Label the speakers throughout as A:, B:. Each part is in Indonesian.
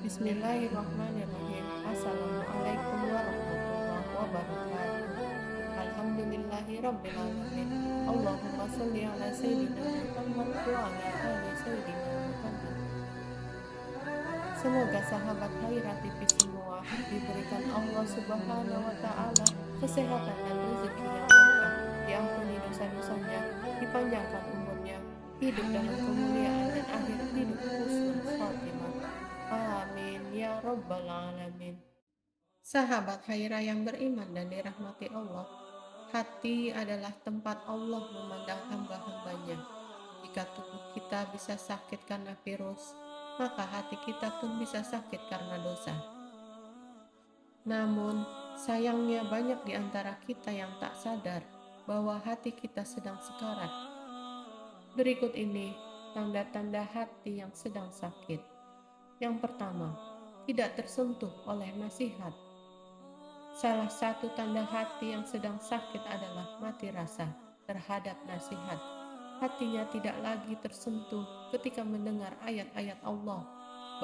A: Bismillahirrahmanirrahim. Assalamualaikum warahmatullahi wabarakatuh. Alhamdulillahi rabbil alamin. Allahumma sholli ala sayyidina Muhammad wa ala ali sayyidina Muhammad. Semoga sahabat Haira TV semua diberikan Allah Subhanahu wa taala kesehatan dan rezeki yang berkah, diampuni dosa-dosanya, dipanjangkan umurnya, hidup dalam kemuliaan dan akhir hidup husnul khotimah. Amin ya rabbal alamin. Sahabat Haira yang beriman dan dirahmati Allah, hati adalah tempat Allah memandang hamba-hambanya. Jika tubuh kita bisa sakit karena virus, maka hati kita pun bisa sakit karena dosa. Namun, sayangnya banyak di antara kita yang tak sadar bahwa hati kita sedang sekarat. Berikut ini tanda-tanda hati yang sedang sakit. Yang pertama, tidak tersentuh oleh nasihat. Salah satu tanda hati yang sedang sakit adalah mati rasa terhadap nasihat. Hatinya tidak lagi tersentuh ketika mendengar ayat-ayat Allah.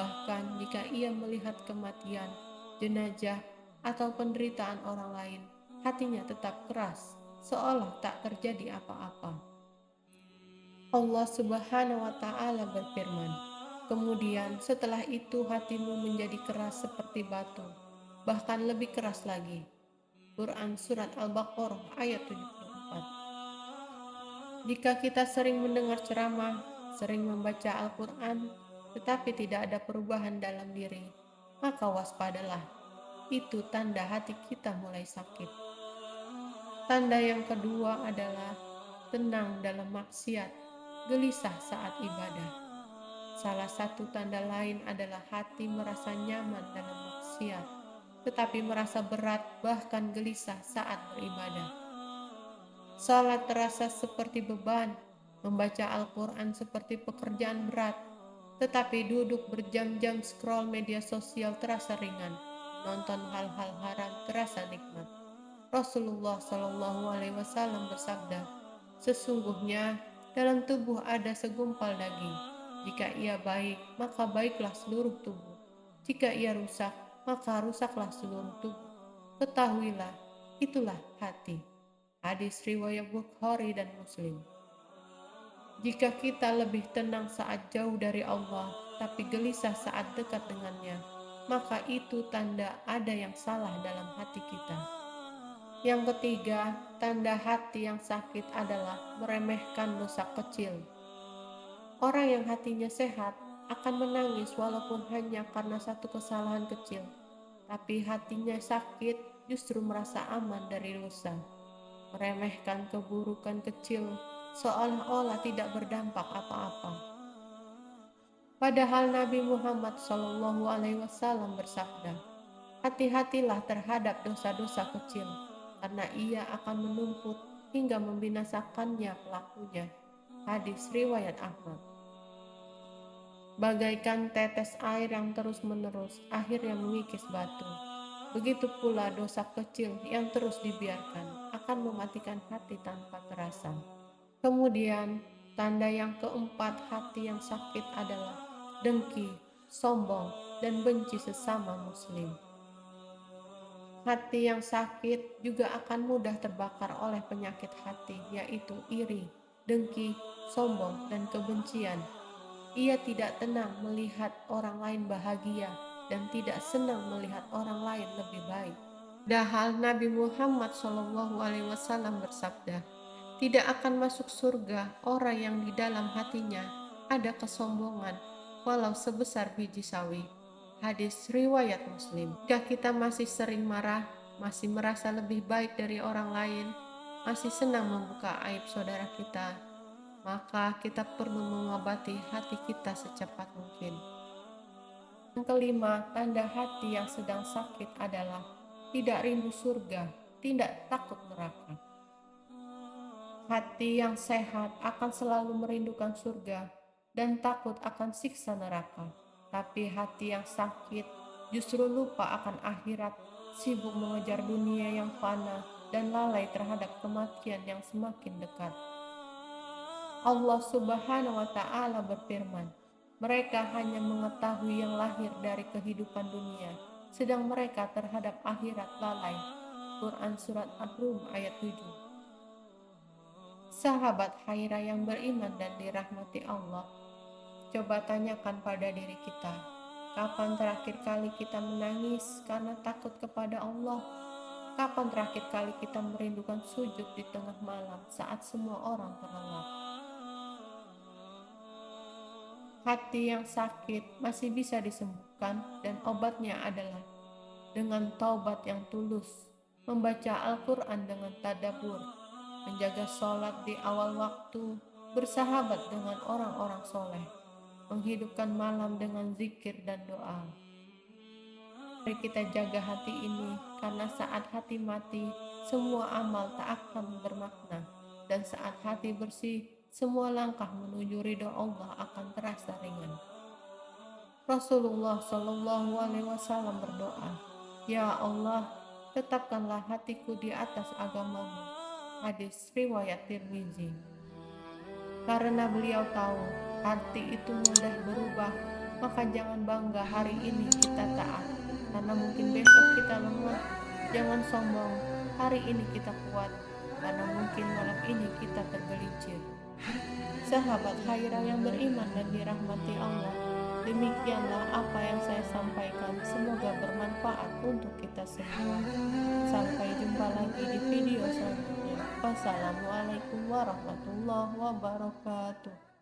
A: Bahkan jika ia melihat kematian, jenazah, atau penderitaan orang lain, hatinya tetap keras, seolah tak terjadi apa-apa. Allah Subhanahu wa Ta'ala berfirman, "Kemudian setelah itu hatimu menjadi keras seperti batu, bahkan lebih keras lagi." Quran Surat Al-Baqarah ayat 74. Jika kita sering mendengar ceramah, sering membaca Al-Quran, tetapi tidak ada perubahan dalam diri, maka waspadalah. Itu tanda hati kita mulai sakit. Tanda yang kedua adalah tenang dalam maksiat, gelisah saat ibadah. Salah satu tanda lain adalah hati merasa nyaman dalam maksiat, tetapi merasa berat bahkan gelisah saat beribadah. Salat terasa seperti beban, membaca Al-Quran seperti pekerjaan berat, tetapi duduk berjam-jam scroll media sosial terasa ringan, nonton hal-hal haram terasa nikmat. Rasulullah Shallallahu Alaihi Wasallam bersabda, "Sesungguhnya dalam tubuh ada segumpal daging. Jika ia baik, maka baiklah seluruh tubuh. Jika ia rusak, maka rusaklah seluruh tubuh. Ketahuilah, itulah hati." Hadis riwayat Bukhari dan Muslim. Jika kita lebih tenang saat jauh dari Allah, tapi gelisah saat dekat dengannya, maka itu tanda ada yang salah dalam hati kita. Yang ketiga, tanda hati yang sakit adalah meremehkan dosa kecil. Orang yang hatinya sehat akan menangis walaupun hanya karena satu kesalahan kecil, tapi hatinya sakit justru merasa aman dari dosa. Meremehkan keburukan kecil seolah-olah tidak berdampak apa-apa. Padahal Nabi Muhammad Shallallahu Alaihi Wasallam bersabda, "Hati-hatilah terhadap dosa-dosa kecil, karena ia akan menumpuk hingga membinasakannya pelakunya." Hadis riwayat Ahmad. Bagaikan tetes air yang terus-menerus akhirnya mengikis batu, begitu pula dosa kecil yang terus dibiarkan akan mematikan hati tanpa terasa. Kemudian, tanda yang keempat hati yang sakit adalah dengki, sombong, dan benci sesama muslim. Hati yang sakit juga akan mudah terbakar oleh penyakit hati, yaitu iri, dengki, sombong, dan kebencian. Ia tidak tenang melihat orang lain bahagia dan tidak senang melihat orang lain lebih baik. Padahal Nabi Muhammad SAW bersabda, "Tidak akan masuk surga orang yang di dalam hatinya ada kesombongan, walau sebesar biji sawi." Hadis riwayat Muslim. Jika kita masih sering marah, masih merasa lebih baik dari orang lain, masih senang membuka aib saudara kita, maka kita perlu mengobati hati kita secepat mungkin. Yang kelima, tanda hati yang sedang sakit adalah tidak rindu surga, tidak takut neraka. Hati yang sehat akan selalu merindukan surga dan takut akan siksa neraka. Tapi hati yang sakit justru lupa akan akhirat, sibuk mengejar dunia yang fana dan lalai terhadap kematian yang semakin dekat. Allah Subhanahu wa Ta'ala berfirman, Mereka hanya mengetahui yang lahir dari kehidupan dunia, sedang mereka terhadap akhirat lalai. Quran Surat Ar-Rum ayat 7. Sahabat Haira yang beriman dan dirahmati Allah, coba tanyakan pada diri kita, kapan terakhir kali kita menangis karena takut kepada Allah? Kapan terakhir kali kita merindukan sujud di tengah malam saat semua orang terlelap? Hati yang sakit masih bisa disembuhkan, dan obatnya adalah dengan taubat yang tulus, membaca Al-Quran dengan tadabbur, menjaga sholat di awal waktu, bersahabat dengan orang-orang soleh, menghidupkan malam dengan zikir dan doa. Mari kita jaga hati ini, karena saat hati mati, semua amal tak akan bermakna, dan saat hati bersih, semua langkah menuju ridho Allah akan terasa ringan. Rasulullah Shallallahu Alaihi Wasallam berdoa, "Ya Allah, tetapkanlah hatiku di atas agamamu." Hadis riwayat Tirmizi. Karena beliau tahu hati itu mudah berubah, maka jangan bangga hari ini kita taat, karena mungkin besok kita lemah. Jangan sombong, hari ini kita kuat, karena mungkin malam ini kita tergelincir. Sahabat Haira yang beriman dan dirahmati Allah, demikianlah apa yang saya sampaikan, semoga bermanfaat untuk kita semua. Sampai jumpa lagi di video selanjutnya. Wassalamualaikum warahmatullahi wabarakatuh.